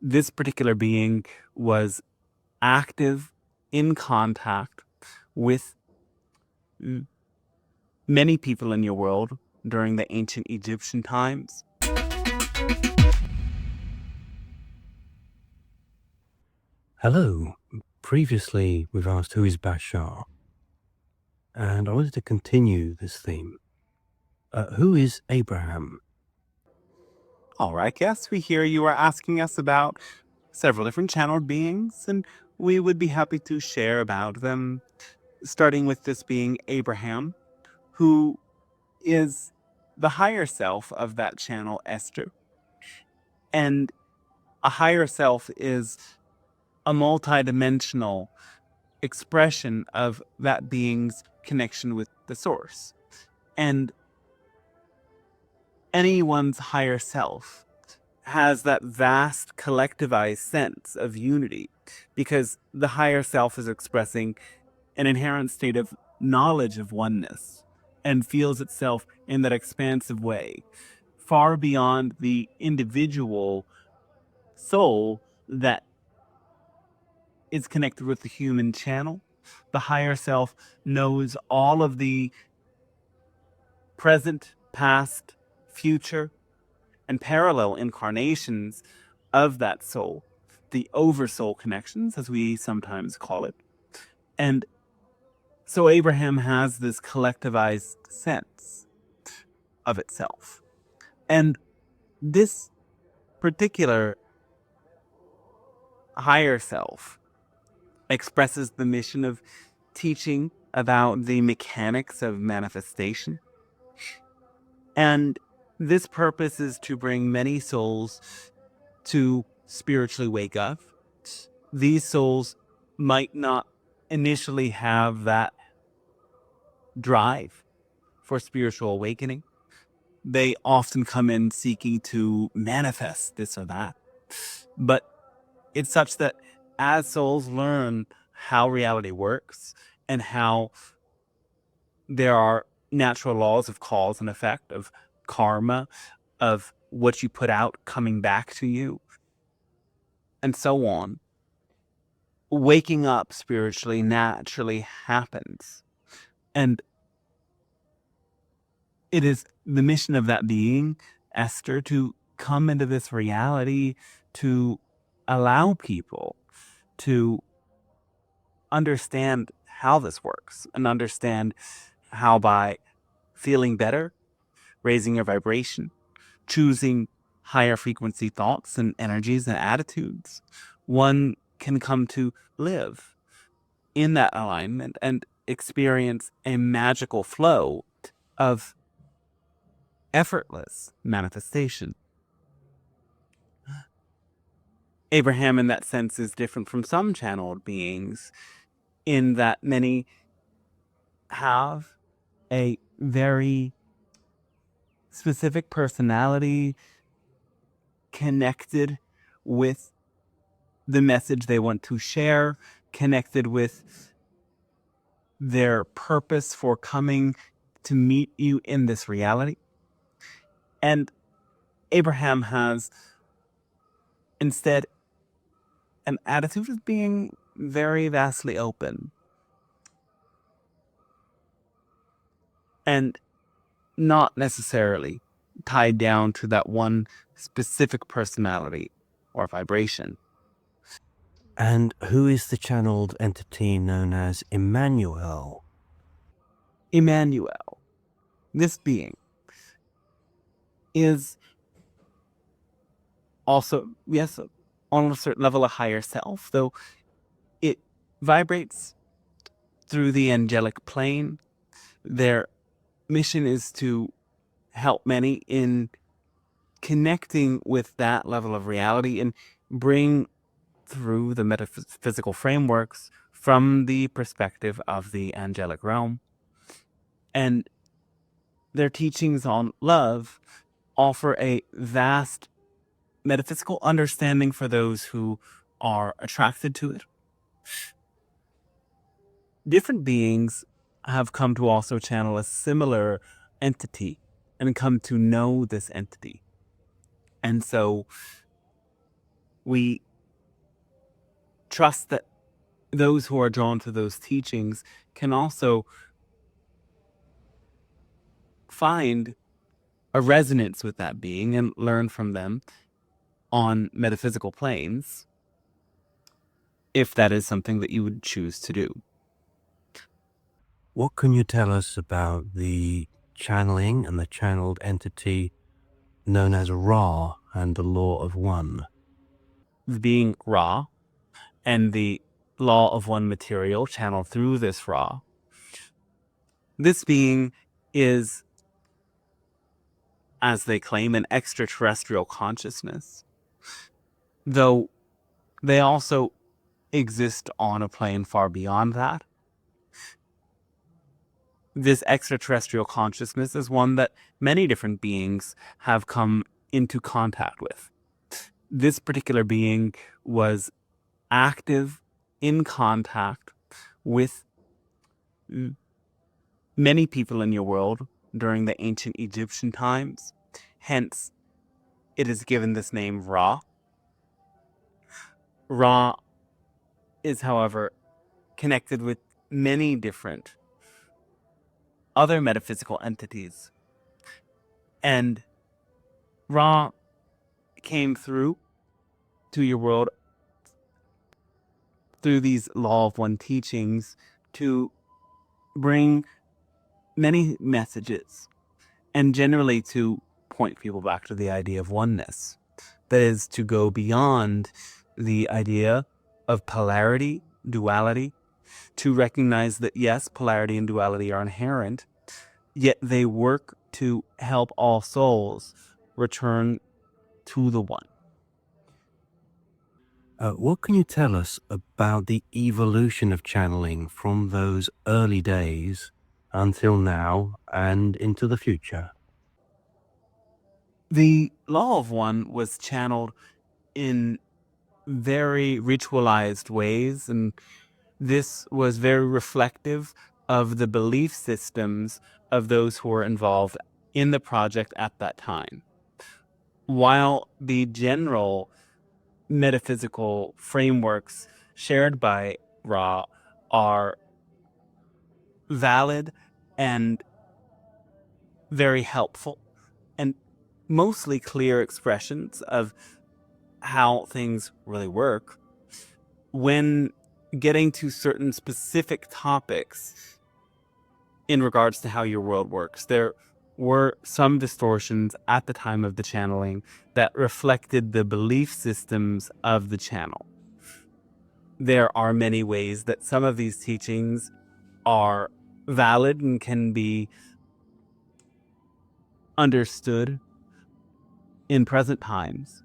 this particular being was active in contact with many people in your world during the ancient Egyptian times. Hello. Previously, we've asked who is Bashar, and I wanted to continue this theme. Who is Abraham? All right, yes, we hear you are asking us about several different channeled beings, and we would be happy to share about them, starting with this being Abraham, who is the higher self of that channel, Esther. And a higher self is a multidimensional expression of that being's connection with the source. And anyone's higher self has that vast collectivized sense of unity because the higher self is expressing an inherent state of knowledge of oneness and feels itself in that expansive way, far beyond the individual soul that is connected with the human channel. The higher self knows all of the present, past, future, and parallel incarnations of that soul, the oversoul connections, as we sometimes call it. And so Abraham has this collectivized sense of itself. And this particular higher self expresses the mission of teaching about the mechanics of manifestation. And this purpose is to bring many souls to spiritually wake up. These souls might not initially have that drive for spiritual awakening. They often come in seeking to manifest this or that. But it's such that as souls learn how reality works and how there are natural laws of cause and effect, of karma, of what you put out coming back to you, and so on, waking up spiritually naturally happens. And it is the mission of that being, Esther, to come into this reality, to allow people to understand how this works and understand how by feeling better, raising your vibration, choosing higher frequency thoughts and energies and attitudes, one can come to live in that alignment and experience a magical flow of effortless manifestation. Abraham, in that sense, is different from some channeled beings in that many have a very specific personality connected with the message they want to share, connected with their purpose for coming to meet you in this reality. And Abraham has instead an attitude of being very vastly open and not necessarily tied down to that one specific personality or vibration. And who is the channeled entity known as Emmanuel? Emmanuel, this being, is also, yes, on a certain level, a higher self, though it vibrates through the angelic plane. Their mission is to help many in connecting with that level of reality and bring through the metaphysical frameworks from the perspective of the angelic realm. And their teachings on love offer a vast metaphysical understanding for those who are attracted to it. Different beings have come to also channel a similar entity and come to know this entity. And so we trust that those who are drawn to those teachings can also find a resonance with that being and learn from them on metaphysical planes, if that is something that you would choose to do. What can you tell us about the channeling and the channeled entity known as Ra and the Law of One? The being Ra and the law of one material channeled through this Ra. This being is, as they claim, an extraterrestrial consciousness, though they also exist on a plane far beyond that. This extraterrestrial consciousness is one that many different beings have come into contact with. This particular being was active in contact with many people in your world during the ancient Egyptian times. Hence, it is given this name Ra. Ra is, however, connected with many different other metaphysical entities. And Ra came through to your world through these Law of One teachings to bring many messages and generally to point people back to the idea of oneness. That is, to go beyond the idea of polarity, duality, to recognize that yes, polarity and duality are inherent, yet they work to help all souls return to the one. What can you tell us about the evolution of channeling from those early days until now and into the future? The Law of One was channeled in very ritualized ways, and this was very reflective of the belief systems of those who were involved in the project at that time. While the general metaphysical frameworks shared by Ra are valid and very helpful and mostly clear expressions of how things really work, when getting to certain specific topics in regards to how your world works, there were some distortions at the time of the channeling that reflected the belief systems of the channel. There are many ways that some of these teachings are valid and can be understood in present times.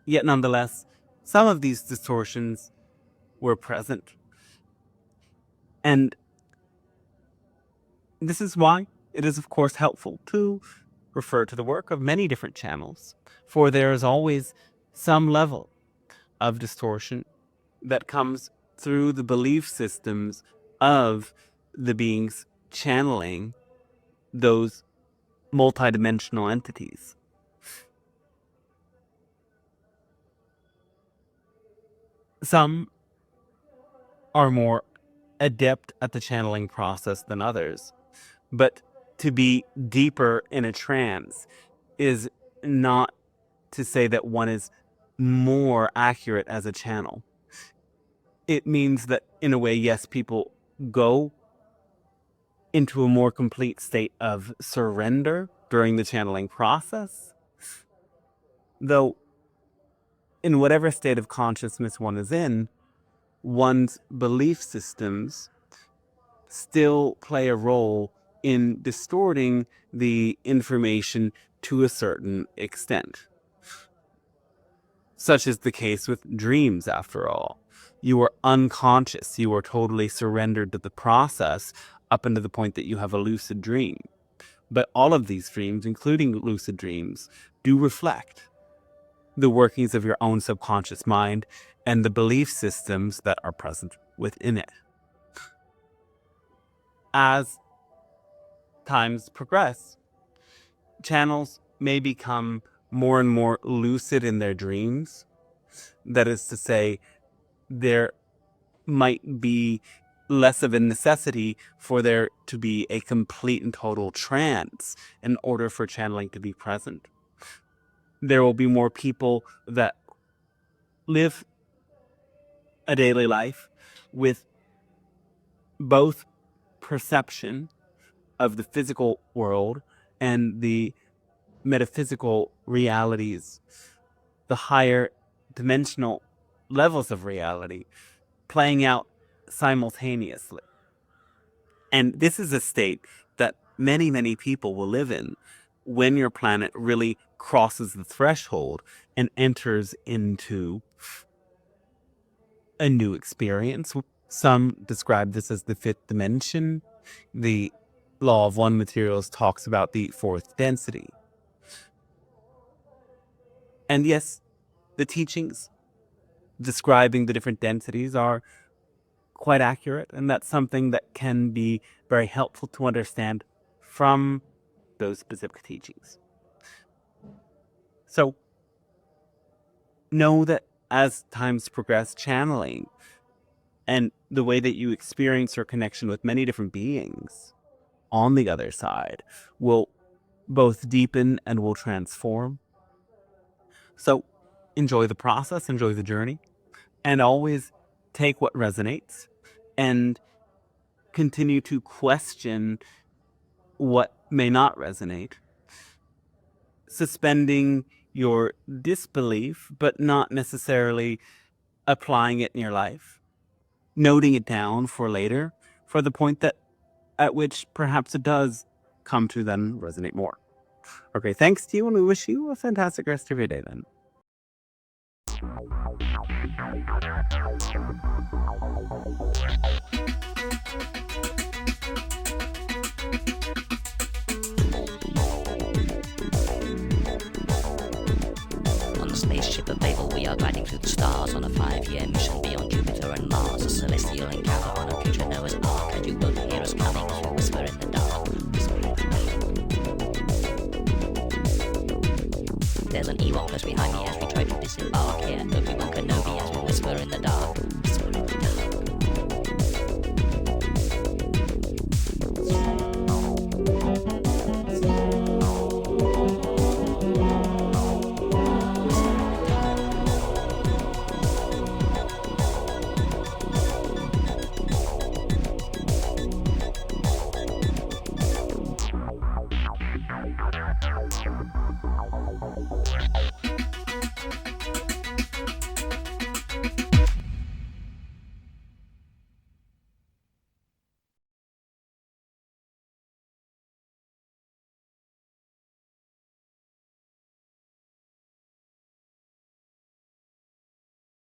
Yet nonetheless, some of these distortions were present. And this is why it is, of course, helpful to refer to the work of many different channels, for there is always some level of distortion that comes through the belief systems of the beings channeling those multidimensional entities. Some are more adept at the channeling process than others, but to be deeper in a trance is not to say that one is more accurate as a channel. It means that, in a way, yes, people go into a more complete state of surrender during the channeling process, though in whatever state of consciousness one is in, one's belief systems still play a role in distorting the information to a certain extent. Such is the case with dreams, after all. You are unconscious. You are totally surrendered to the process up until the point that you have a lucid dream. But all of these dreams, including lucid dreams, do reflect the workings of your own subconscious mind and the belief systems that are present within it. As times progress, channels may become more and more lucid in their dreams. That is to say, there might be less of a necessity for there to be a complete and total trance in order for channeling to be present. There will be more people that live a daily life with both perception of the physical world and the metaphysical realities, the higher dimensional levels of reality playing out simultaneously. And this is a state that many, many people will live in when your planet really crosses the threshold and enters into a new experience. Some describe this as the fifth dimension. The law of one materials talks about the fourth density. And yes, the teachings describing the different densities are quite accurate, and that's something that can be very helpful to understand from those specific teachings. So know that as times progress, channeling and the way that you experience your connection with many different beings on the other side will both deepen and will transform. So enjoy the process, enjoy the journey, and always take what resonates and continue to question what may not resonate, suspending your disbelief, but not necessarily applying it in your life, noting it down for later, for the point that at which perhaps it does come to then resonate more. Okay, thanks to you, and we wish you a fantastic rest of your day then. On the spaceship of Babel, we are gliding through the stars on a 5-year mission beyond Jupiter and Mars. A celestial encounter on a future Noah's Ark, and you won't hear us coming as we whisper in the dark. There's an Ewok close behind me as we try to disembark here. Obi-Wan Kenobi as we whisper in the dark. Whisper in the dark.